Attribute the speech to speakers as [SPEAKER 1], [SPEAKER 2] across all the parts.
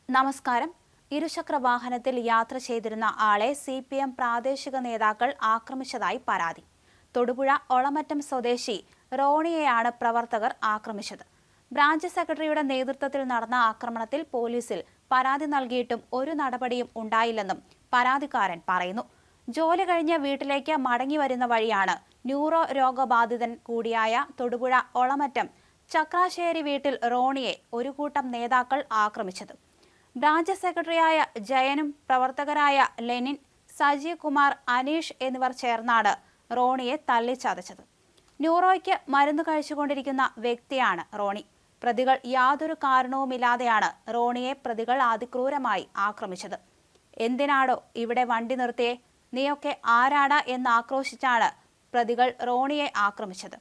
[SPEAKER 1] നമസ്കാരം. ഇരുചക്ര വാഹനത്തിൽ യാത്ര ചെയ്തിരുന്ന ആളെ CPM പ്രാദേശിക നേതാക്കൾ ആക്രമിച്ചതായി പരാതി. തൊടുപുഴ ഒളമറ്റം സ്വദേശി റോണിയെയാണ് പ്രവർത്തകർ ആക്രമിച്ചത്. ബ്രാഞ്ച് സെക്രട്ടറിയുടെ നേതൃത്വത്തിൽ നടന്ന ആക്രമണത്തിൽ പോലീസിൽ പരാതി നൽകിയിട്ടും ഒരു നടപടിയും ഉണ്ടായില്ലെന്നും പരാതിക്കാരൻ പറയുന്നു. ജോലി കഴിഞ്ഞ് വീട്ടിലേക്ക് മടങ്ങി വരുന്ന വഴിയാണ് ന്യൂറോ രോഗബാധിതൻ കൂടിയായ തൊടുപുഴ ഒളമറ്റം ചക്രാശ്ശേരി വീട്ടിൽ റോണിയെ ഒരു കൂട്ടം നേതാക്കൾ ആക്രമിച്ചത്. ബ്രാഞ്ച് സെക്രട്ടറിയായ ജയനും പ്രവർത്തകരായ ലെനിൻ, സജീവ് കുമാർ, അനീഷ് എന്നിവർ ചേർന്നാണ് റോണിയെ തല്ലിച്ചതച്ചത്. ന്യൂറോയ്ക്ക് മരുന്ന് കഴിച്ചുകൊണ്ടിരിക്കുന്ന വ്യക്തിയാണ് റോണി. പ്രതികൾ യാതൊരു കാരണവുമില്ലാതെയാണ് റോണിയെ പ്രതികൾ അതിക്രൂരമായി ആക്രമിച്ചത്. എന്തിനാടോ ഇവിടെ വണ്ടി നിർത്തിയേ, നീയൊക്കെ ആരാടാ എന്ന് ആക്രോശിച്ചാണ് പ്രതികൾ റോണിയെ ആക്രമിച്ചത്.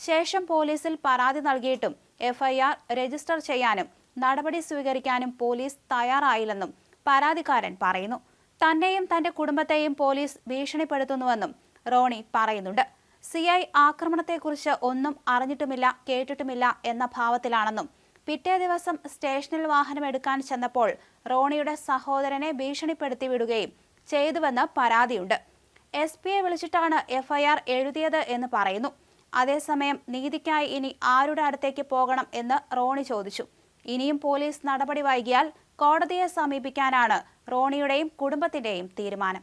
[SPEAKER 1] ശേഷം പോലീസിൽ പരാതി നൽകിയിട്ടും FIR രജിസ്റ്റർ ചെയ്യാനും നടപടി സ്വീകരിക്കാനും പോലീസ് തയ്യാറായില്ലെന്നും പരാതിക്കാരൻ പറയുന്നു. തന്നെയും തന്റെ കുടുംബത്തെയും പോലീസ് ഭീഷണിപ്പെടുത്തുന്നുവെന്നും റോണി പറയുന്നുണ്ട്. CI ആക്രമണത്തെക്കുറിച്ച് ഒന്നും അറിഞ്ഞിട്ടുമില്ല, കേട്ടിട്ടുമില്ല എന്ന ഭാവത്തിലാണെന്നും പിറ്റേ ദിവസം സ്റ്റേഷനിൽ വാഹനമെടുക്കാൻ ചെന്നപ്പോൾ റോണിയുടെ സഹോദരനെ ഭീഷണിപ്പെടുത്തി വിടുകയും ചെയ്തുവെന്ന് പരാതിയുണ്ട്. SP വിളിച്ചിട്ടാണ് FIR എഴുതിയത് എന്ന് പറയുന്നു. അതേസമയം നീതിക്കായി ഇനി ആരുടെ അടുത്തേക്ക് പോകണം എന്ന് റോണി ചോദിച്ചു. ഇനിയും പോലീസ് നടപടി വൈകിയാൽ കോടതിയെ സമീപിക്കാനാണ് റോണിയുടെയും കുടുംബത്തിന്റെയും തീരുമാനം.